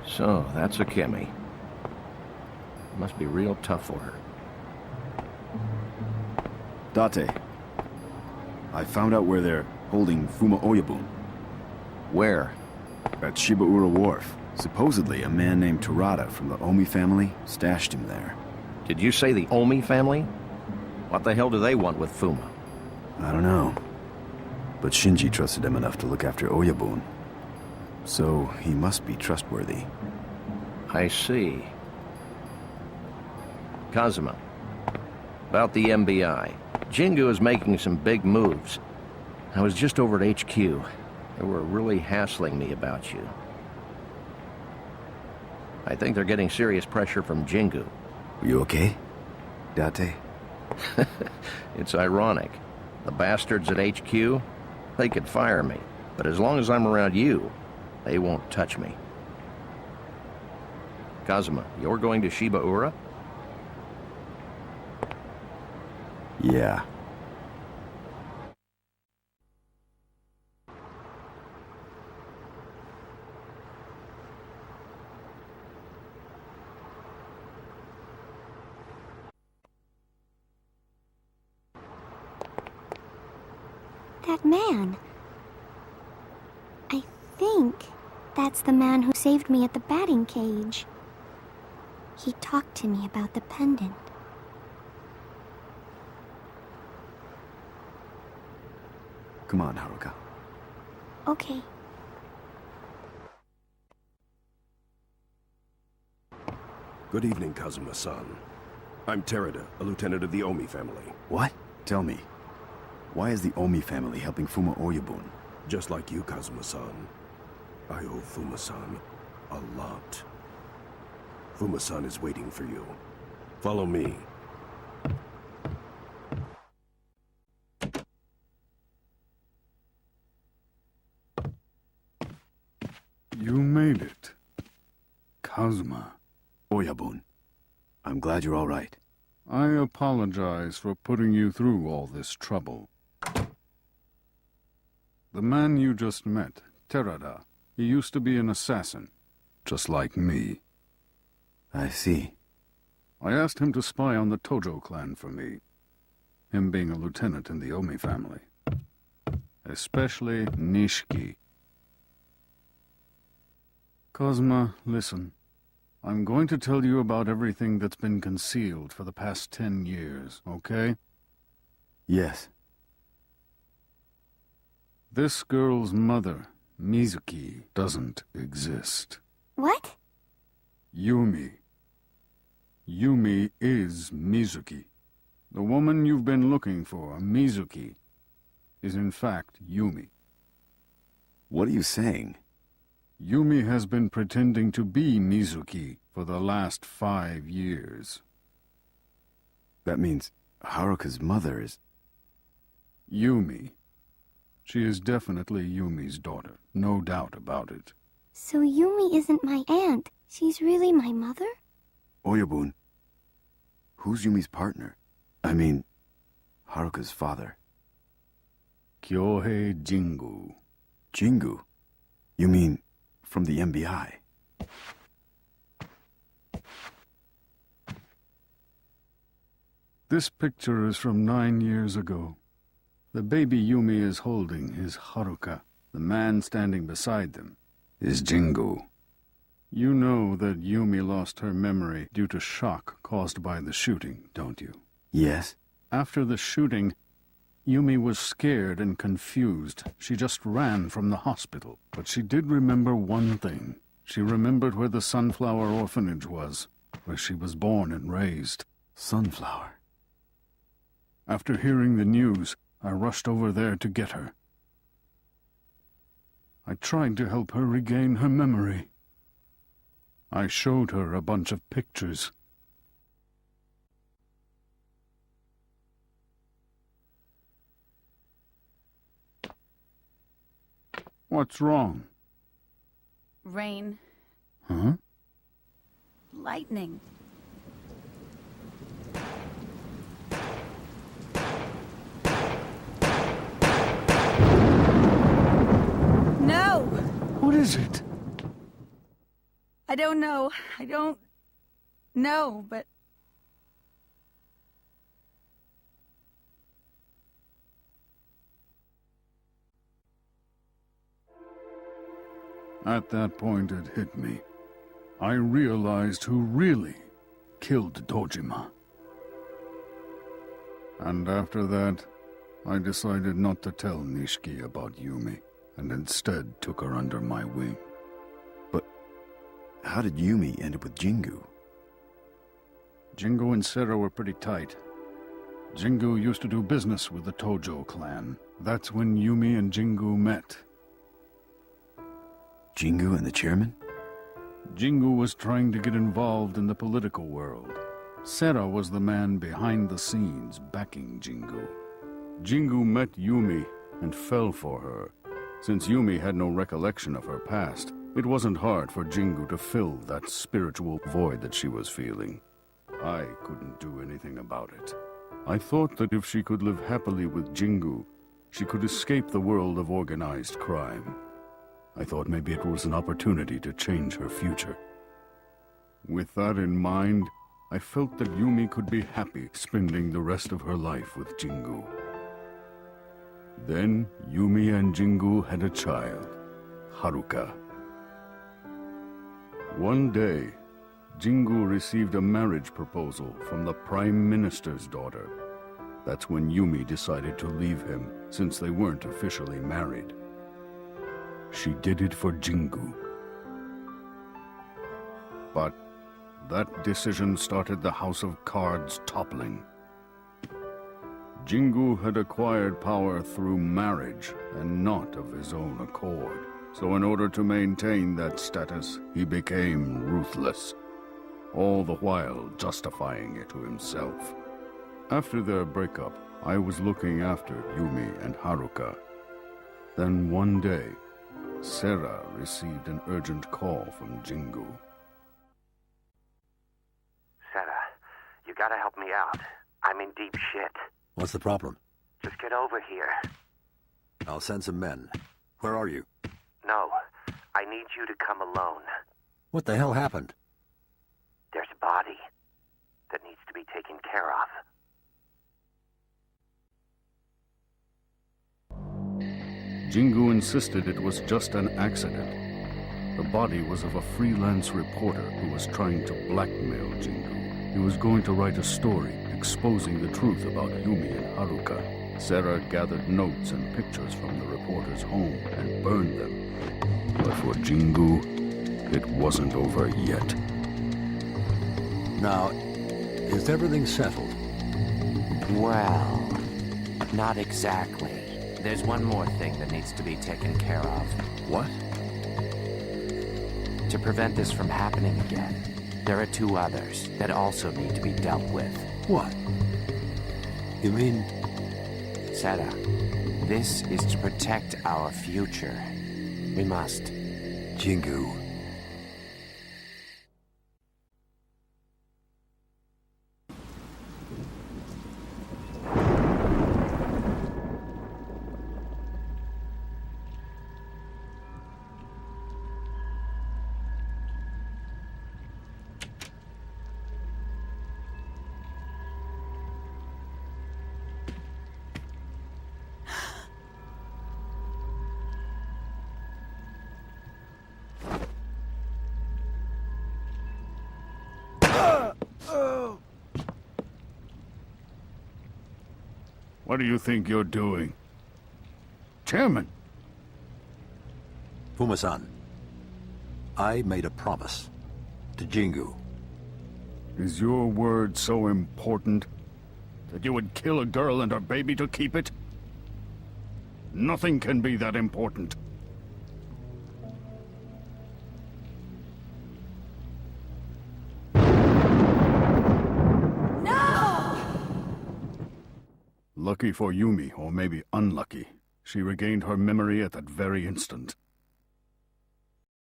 So, that's Akemi. Must be real tough for her. Date, I found out where they're holding Fuma Oyabun. Where? At Shibaura Wharf. Supposedly, a man named Terada from the Omi family stashed him there. Did you say the Omi family? What the hell do they want with Fuma? I don't know. But Shinji trusted him enough to look after Oyabun. So, he must be trustworthy. I see. Kazuma, about the MBI. Jingu is making some big moves. I was just over at HQ. They were really hassling me about you. I think they're getting serious pressure from Jingu. Are you okay, Date? It's ironic. The bastards at HQ, they could fire me. But as long as I'm around you, they won't touch me. Kazuma, you're going to Shibaura? Yeah. That man. I think that's the man who saved me at the batting cage. He talked to me about the pendant. Come on, Haruka. Okay. Good evening, Kazuma-san. I'm Terada, a lieutenant of the Omi family. What? Tell me. Why is the Omi family helping Fuma Oyabun? Just like you, Kazuma-san. I owe Fuma-san a lot. Fuma-san is waiting for you. Follow me. You made it. Kazuma. Oyabun. I'm glad you're all right. I apologize for putting you through all this trouble. The man you just met, Terada, he used to be an assassin, just like me. I see. I asked him to spy on the Tojo clan for me, him being a lieutenant in the Omi family. Especially Nishiki. Kazuma, listen. I'm going to tell you about everything that's been concealed for the past 10 years, okay? Yes. This girl's mother, Mizuki, doesn't exist. What? Yumi. Yumi is Mizuki. The woman you've been looking for, Mizuki, is in fact Yumi. What are you saying? Yumi has been pretending to be Mizuki for the last 5 years. That means Haruka's mother is... Yumi. She is definitely Yumi's daughter, no doubt about it. So Yumi isn't my aunt. She's really my mother? Oyabun. Who's Yumi's partner? I mean, Haruka's father. Kyohei Jingu. Jingu? You mean from the MBI? This picture is from 9 years ago. The baby Yumi is holding is Haruka. The man standing beside them is Jingu. You know that Yumi lost her memory due to shock caused by the shooting, don't you? Yes. After the shooting, Yumi was scared and confused. She just ran from the hospital. But she did remember one thing. She remembered where the Sunflower Orphanage was, where she was born and raised. Sunflower. After hearing the news, I rushed over there to get her. I tried to help her regain her memory. I showed her a bunch of pictures. What's wrong? Rain. Huh? Lightning. No! What is it? I don't know. I don't know, but... At that point, it hit me. I realized who really killed Dojima. And after that, I decided not to tell Nishiki about Yumi, and instead took her under my wing. But how did Yumi end up with Jingu? Jingu and Sera were pretty tight. Jingu used to do business with the Tojo clan. That's when Yumi and Jingu met. Jingu and the chairman? Jingu was trying to get involved in the political world. Sera was the man behind the scenes backing Jingu. Jingu met Yumi and fell for her. Since Yumi had no recollection of her past, it wasn't hard for Jingu to fill that spiritual void that she was feeling. I couldn't do anything about it. I thought that if she could live happily with Jingu, she could escape the world of organized crime. I thought maybe it was an opportunity to change her future. With that in mind, I felt that Yumi could be happy spending the rest of her life with Jingu. Then, Yumi and Jingu had a child, Haruka. One day, Jingu received a marriage proposal from the Prime Minister's daughter. That's when Yumi decided to leave him, since they weren't officially married. She did it for Jingu. But that decision started the House of Cards toppling. Jingu had acquired power through marriage and not of his own accord. So in order to maintain that status, he became ruthless, all the while justifying it to himself. After their breakup, I was looking after Yumi and Haruka. Then one day, Sera received an urgent call from Jingu. Sera, you gotta help me out. I'm in deep shit. What's the problem? Just get over here. I'll send some men. Where are you? No, I need you to come alone. What the hell happened? There's a body that needs to be taken care of. Jingu insisted it was just an accident. The body was of a freelance reporter who was trying to blackmail Jingu. He was going to write a story exposing the truth about Yumi and Haruka. Sera gathered notes and pictures from the reporter's home and burned them. But for Jingu, it wasn't over yet. Now, is everything settled? Well, not exactly. There's one more thing that needs to be taken care of. What? To prevent this from happening again, there are two others that also need to be dealt with. What? You mean... Sera, this is to protect our future. We must. Jingu. What do you think you're doing? Chairman! Fuma-san, I made a promise to Jingu. Is your word so important that you would kill a girl and her baby to keep it? Nothing can be that important. Lucky for Yumi, or maybe unlucky, she regained her memory at that very instant.